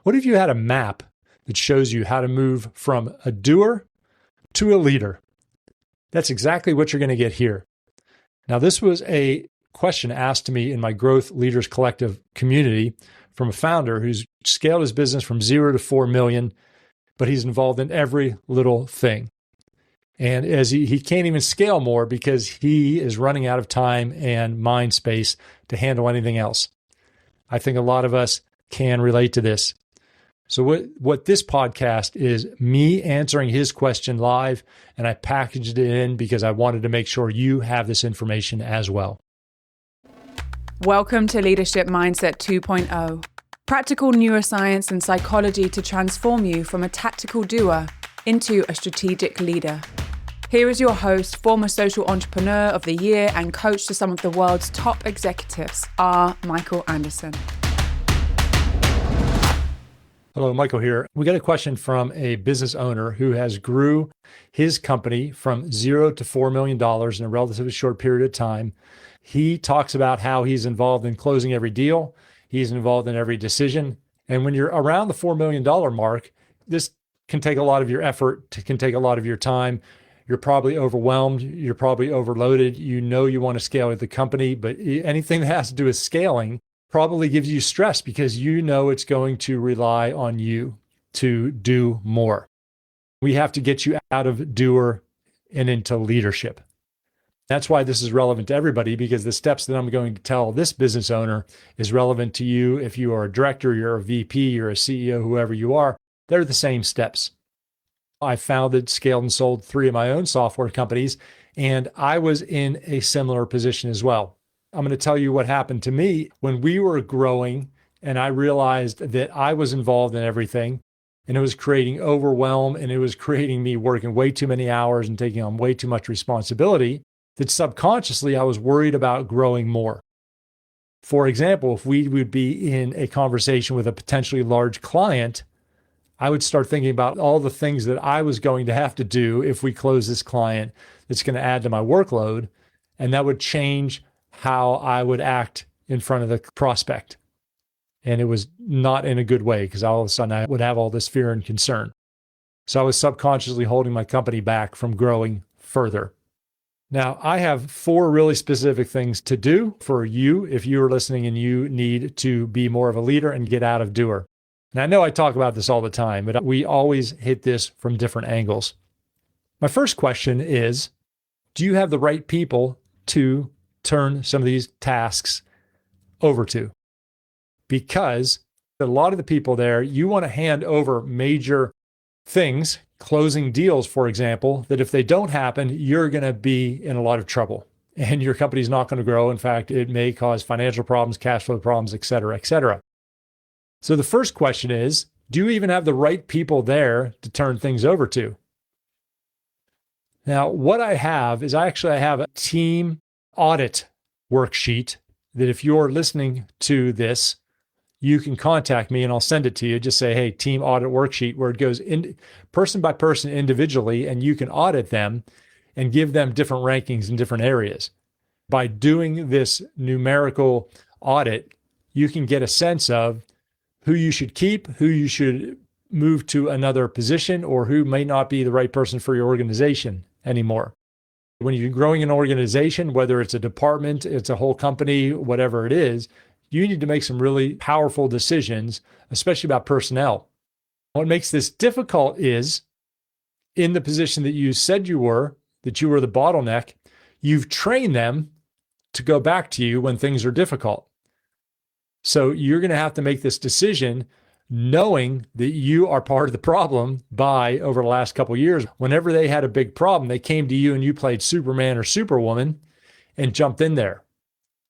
What if you had a map that shows you how to move from a doer to a leader? That's exactly what you're going to get here. Now, this was a question asked to me in my Growth Leaders Collective community from a founder who's scaled his business from 0 to 4 million, but he's involved in every little thing. And as he can't even scale more because he is running out of time and mind space to handle anything else. I think a lot of us can relate to this. So what this podcast is me answering his question live, and I packaged it in because I wanted to make sure you have this information as well. Welcome to Leadership Mindset 2.0. Practical neuroscience and psychology to transform you from a tactical doer into a strategic leader. Here is your host, former social entrepreneur of the year and coach to some of the world's top executives, R. Michael Anderson. Hello, Michael here. We got a question from a business owner who has grew his company from 0 to $4 million in a relatively short period of time. He talks about how he's involved in closing every deal. He's involved in every decision. And when you're around the $4 million mark, this can take a lot of your effort, can take a lot of your time. You're probably overwhelmed. You're probably overloaded. You know you want to scale the company, but anything that has to do with scaling probably gives you stress because you know it's going to rely on you to do more. We have to get you out of doer and into leadership. That's why this is relevant to everybody, because the steps that I'm going to tell this business owner is relevant to you. If you are a director, you're a VP, you're a CEO, whoever you are, they're the same steps. I founded, scaled, and sold 3 of my own software companies, and I was in a similar position as well. I'm going to tell you what happened to me when we were growing, and I realized that I was involved in everything, and it was creating overwhelm, and it was creating me working way too many hours and taking on way too much responsibility, that subconsciously I was worried about growing more. For example, if we would be in a conversation with a potentially large client, I would start thinking about all the things that I was going to have to do if we close this client that's going to add to my workload, and that would change how I would act in front of the prospect. And it was not in a good way because all of a sudden I would have all this fear and concern. So I was subconsciously holding my company back from growing further. Now, I have 4 really specific things to do for you if you are listening and you need to be more of a leader and get out of doer. And I know I talk about this all the time, but we always hit this from different angles. My first question is, do you have the right people to turn some of these tasks over to? Because a lot of the people there, you want to hand over major things, closing deals, for example, that if they don't happen, you're going to be in a lot of trouble and your company's not going to grow. In fact, it may cause financial problems, cash flow problems, et cetera, et cetera. So the first question is, do you even have the right people there to turn things over to? Now, what I have is I have a team audit worksheet that if you're listening to this, you can contact me and I'll send it to you. Just say, hey, team audit worksheet, where it goes in person by person individually, and you can audit them and give them different rankings in different areas. By doing this numerical audit, you can get a sense of who you should keep, who you should move to another position, or who may not be the right person for your organization anymore. When you're growing an organization, whether it's a department, it's a whole company, whatever it is, you need to make some really powerful decisions, especially about personnel. What makes this difficult is in the position that you said you were the bottleneck, you've trained them to go back to you when things are difficult. So you're going to have to make this decision knowing that you are part of the problem by over the last couple of years. Whenever they had a big problem, they came to you and you played Superman or Superwoman and jumped in there.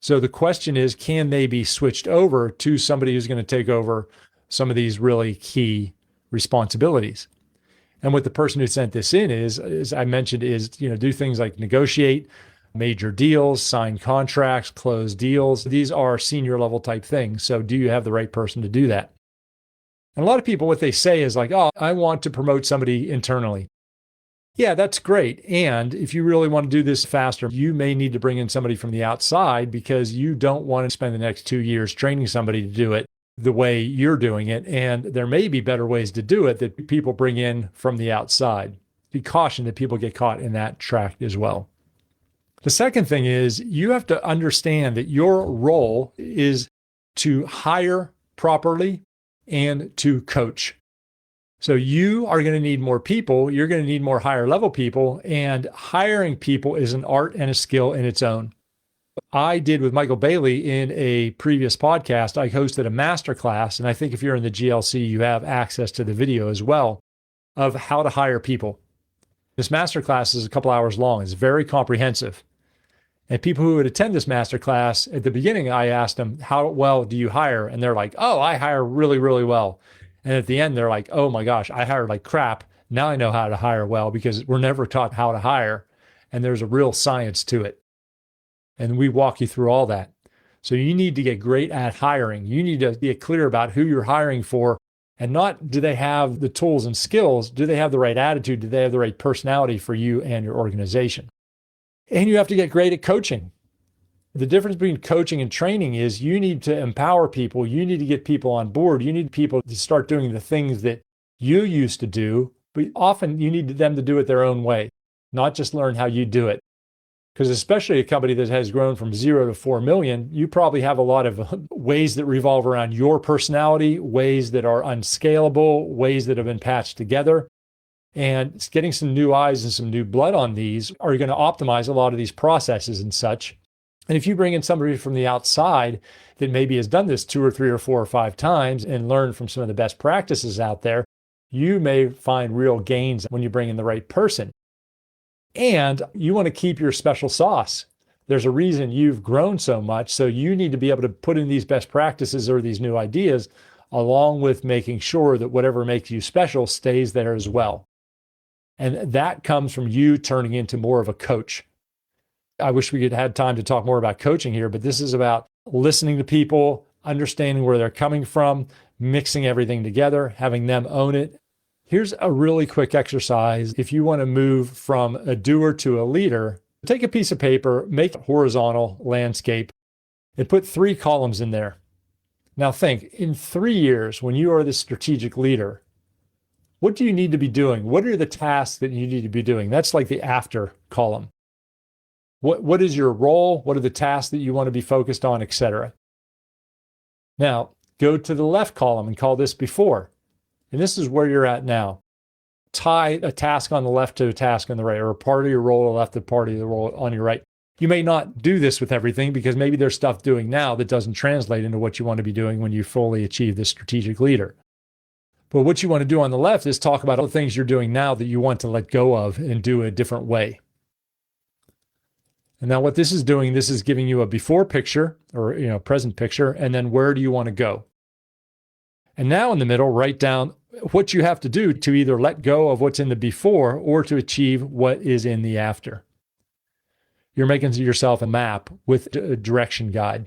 So the question is, can they be switched over to somebody who's going to take over some of these really key responsibilities? And what the person who sent this in is, as I mentioned, is, do things like negotiate major deals, sign contracts, close deals. These are senior level type things. So do you have the right person to do that? And a lot of people, what they say is like, oh, I want to promote somebody internally. Yeah, that's great. And if you really want to do this faster, you may need to bring in somebody from the outside because you don't want to spend the next 2 years training somebody to do it the way you're doing it. And there may be better ways to do it that people bring in from the outside. Be cautioned that people get caught in that track as well. The second thing is you have to understand that your role is to hire properly and to coach. So you are going to need more people. You're going to need more higher level people. And hiring people is an art and a skill in its own. I did with Michael Bailey in a previous podcast. I hosted a masterclass, and I think if you're in the GLC, you have access to the video as well of how to hire people. This masterclass is a couple hours long. It's very comprehensive. And people who would attend this masterclass, at the beginning, I asked them, how well do you hire? And they're like, oh, I hire really, really well. And at the end, they're like, oh my gosh, I hired like crap. Now I know how to hire well because we're never taught how to hire. And there's a real science to it. And we walk you through all that. So you need to get great at hiring. You need to get clear about who you're hiring for, and not do they have the tools and skills? Do they have the right attitude? Do they have the right personality for you and your organization? And you have to get great at coaching. The difference between coaching and training is you need to empower people. You need to get people on board. You need people to start doing the things that you used to do, but often you need them to do it their own way, not just learn how you do it. Because especially a company that has grown from 0 to 4 million, you probably have a lot of ways that revolve around your personality, ways that are unscalable, ways that have been patched together. And getting some new eyes and some new blood on these are going to optimize a lot of these processes and such. And if you bring in somebody from the outside that maybe has done this 2 or 3 or 4 or 5 times and learned from some of the best practices out there, you may find real gains when you bring in the right person. And you want to keep your special sauce. There's a reason you've grown so much. So you need to be able to put in these best practices or these new ideas, along with making sure that whatever makes you special stays there as well. And that comes from you turning into more of a coach. I wish we could have had time to talk more about coaching here, but this is about listening to people, understanding where they're coming from, mixing everything together, having them own it. Here's a really quick exercise. If you want to move from a doer to a leader, take a piece of paper, make a horizontal landscape, and put 3 columns in there. Now think, in 3 years, when you are the strategic leader, what do you need to be doing? What are the tasks that you need to be doing? That's like the after column. What is your role? What are the tasks that you want to be focused on, etc.? Now, go to the left column and call this before. And this is where you're at now. Tie a task on the left to a task on the right, or a part of your role left to part of the role on your right. You may not do this with everything because maybe there's stuff doing now that doesn't translate into what you want to be doing when you fully achieve this strategic leader. But what you want to do on the left is talk about all the things you're doing now that you want to let go of and do a different way. And now what this is doing, this is giving you a before picture or present picture, and then where do you want to go? And now in the middle, write down what you have to do to either let go of what's in the before or to achieve what is in the after. You're making yourself a map with a direction guide.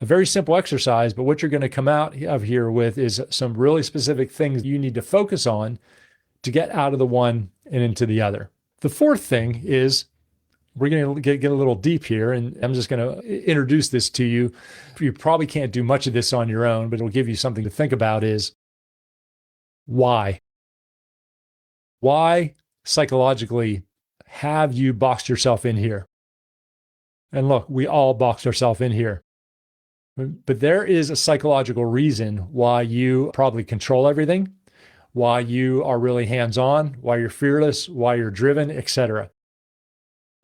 A very simple exercise, but what you're going to come out of here with is some really specific things you need to focus on to get out of the one and into the other. The fourth thing is, we're going to get a little deep here, and I'm just going to introduce this to you. You probably can't do much of this on your own, but it'll give you something to think about is why? Why psychologically have you boxed yourself in here? And look, we all boxed ourselves in here. But there is a psychological reason why you probably control everything, why you are really hands-on, why you're fearless, why you're driven, etc.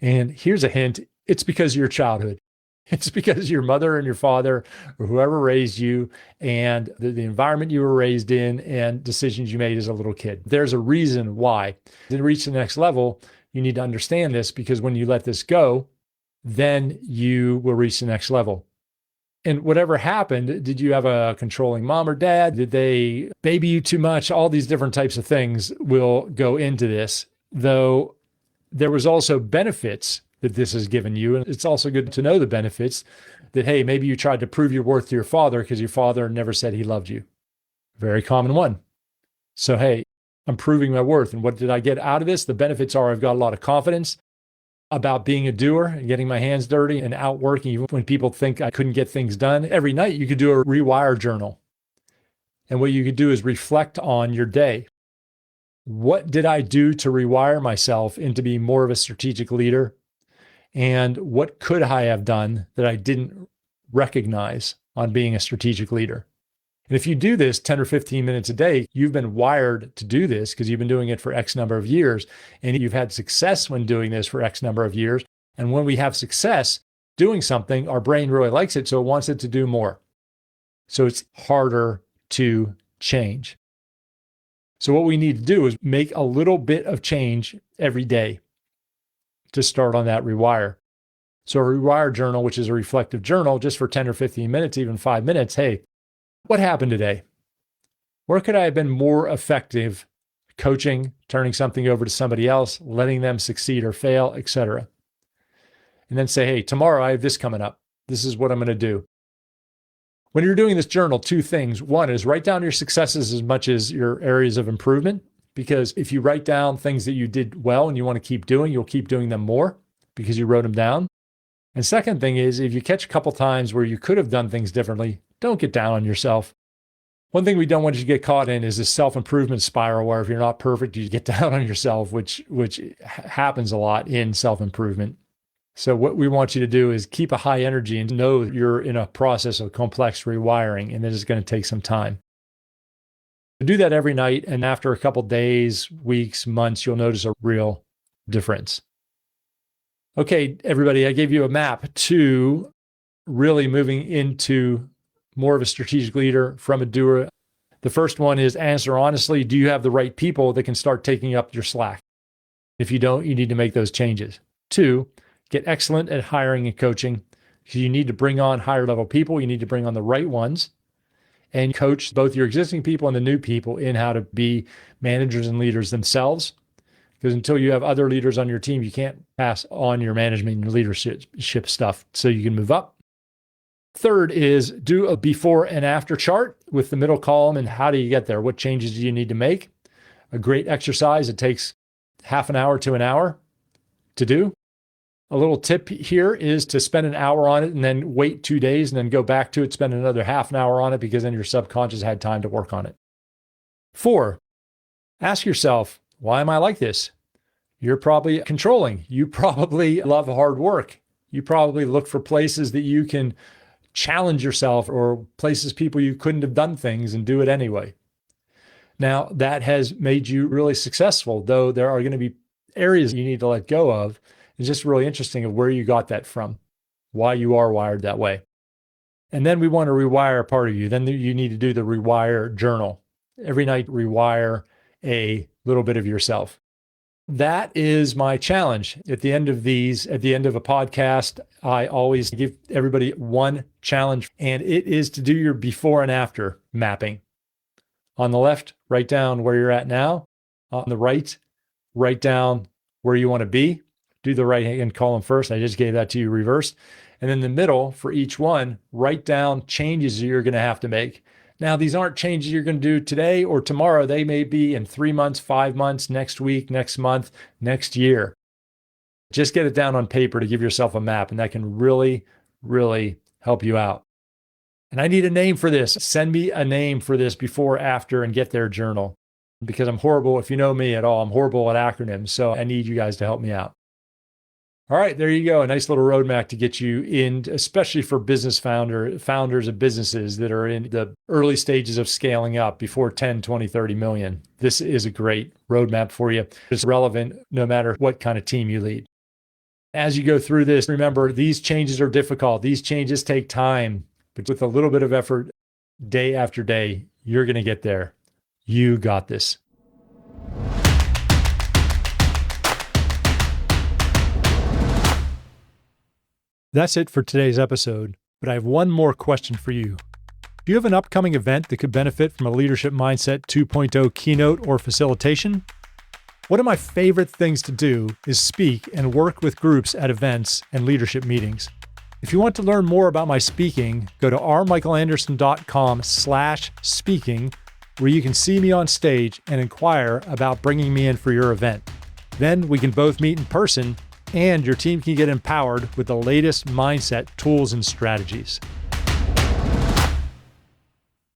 And here's a hint, it's because of your childhood. It's because your mother and your father or whoever raised you and the environment you were raised in and decisions you made as a little kid. There's a reason why. To reach the next level, you need to understand this, because when you let this go, then you will reach the next level. And whatever happened, did you have a controlling mom or dad? Did they baby you too much? All these different types of things will go into this, though there was also benefits that this has given you. And it's also good to know the benefits that, hey, maybe you tried to prove your worth to your father because your father never said he loved you. Very common one. So, hey, I'm proving my worth. And what did I get out of this? The benefits are I've got a lot of confidence about being a doer and getting my hands dirty and outworking even when people think I couldn't get things done. Every night you could do a rewire journal. And what you could do is reflect on your day. What did I do to rewire myself into being more of a strategic leader? And what could I have done that I didn't recognize on being a strategic leader? And if you do this 10 or 15 minutes a day, you've been wired to do this because you've been doing it for X number of years, and you've had success when doing this for X number of years. And when we have success doing something, our brain really likes it, so it wants it to do more. So it's harder to change. So what we need to do is make a little bit of change every day to start on that rewire. So a rewire journal, which is a reflective journal, just for 10 or 15 minutes, even 5 minutes. Hey, what happened today? Where could I have been more effective coaching, turning something over to somebody else, letting them succeed or fail, etc.? And then say, hey, tomorrow I have this coming up. This is what I'm going to do. When you're doing this journal, two things. One is write down your successes as much as your areas of improvement, because if you write down things that you did well and you want to keep doing, you'll keep doing them more because you wrote them down. And second thing is, if you catch a couple times where you could have done things differently, don't get down on yourself. One thing we don't want you to get caught in is this self-improvement spiral where if you're not perfect, you get down on yourself, which happens a lot in self-improvement. So what we want you to do is keep a high energy and know you're in a process of complex rewiring, and that is going to take some time. Do that every night, and after a couple days, weeks, months, you'll notice a real difference. Okay, everybody, I gave you a map to really moving into more of a strategic leader from a doer. The first one is answer honestly, do you have the right people that can start taking up your slack? If you don't, you need to make those changes. 2, get excellent at hiring and coaching. You need to bring on higher level people. You need to bring on the right ones and coach both your existing people and the new people in how to be managers and leaders themselves. Because until you have other leaders on your team, you can't pass on your management and your leadership stuff so you can move up. 3rd is do a before and after chart with the middle column and how do you get there? What changes do you need to make? A great exercise. It takes half an hour to an hour to do. A little tip here is to spend an hour on it and then wait 2 days and then go back to it, spend another half an hour on it because then your subconscious had time to work on it. 4, ask yourself, why am I like this? You're probably controlling. You probably love hard work. You probably look for places that you can challenge yourself or places people you couldn't have done things and do it anyway. Now, that has made you really successful, though there are going to be areas you need to let go of. It's just really interesting of where you got that from, why you are wired that way. And then we want to rewire a part of you. Then you need to do the rewire journal. Every night, rewire a little bit of yourself. That is my challenge. At the end of a podcast, I always give everybody one challenge, and it is to do your before and after mapping. On the left, write down where you're at now. On the right, write down where you want to be. Do the right-hand column first. I just gave that to you reversed. And then the middle, for each one, write down changes you're going to have to make. Now, these aren't changes you're going to do today or tomorrow. They may be in 3 months, 5 months, next week, next month, next year. Just get it down on paper to give yourself a map, and that can really, really help you out. And I need a name for this. Send me a name for this before, after, and get their journal. Because I'm horrible, if you know me at all, I'm horrible at acronyms. So I need you guys to help me out. All right, there you go. A nice little roadmap to get you in, especially for business founders of businesses that are in the early stages of scaling up before 10, 20, 30 million. This is a great roadmap for you. It's relevant no matter what kind of team you lead. As you go through this, remember, these changes are difficult. These changes take time, but with a little bit of effort, day after day, you're going to get there. You got this. That's it for today's episode, but I have one more question for you. Do you have an upcoming event that could benefit from a Leadership Mindset 2.0 keynote or facilitation? One of my favorite things to do is speak and work with groups at events and leadership meetings. If you want to learn more about my speaking, go to rmichaelanderson.com/speaking, where you can see me on stage and inquire about bringing me in for your event. Then we can both meet in person and your team can get empowered with the latest mindset tools and strategies.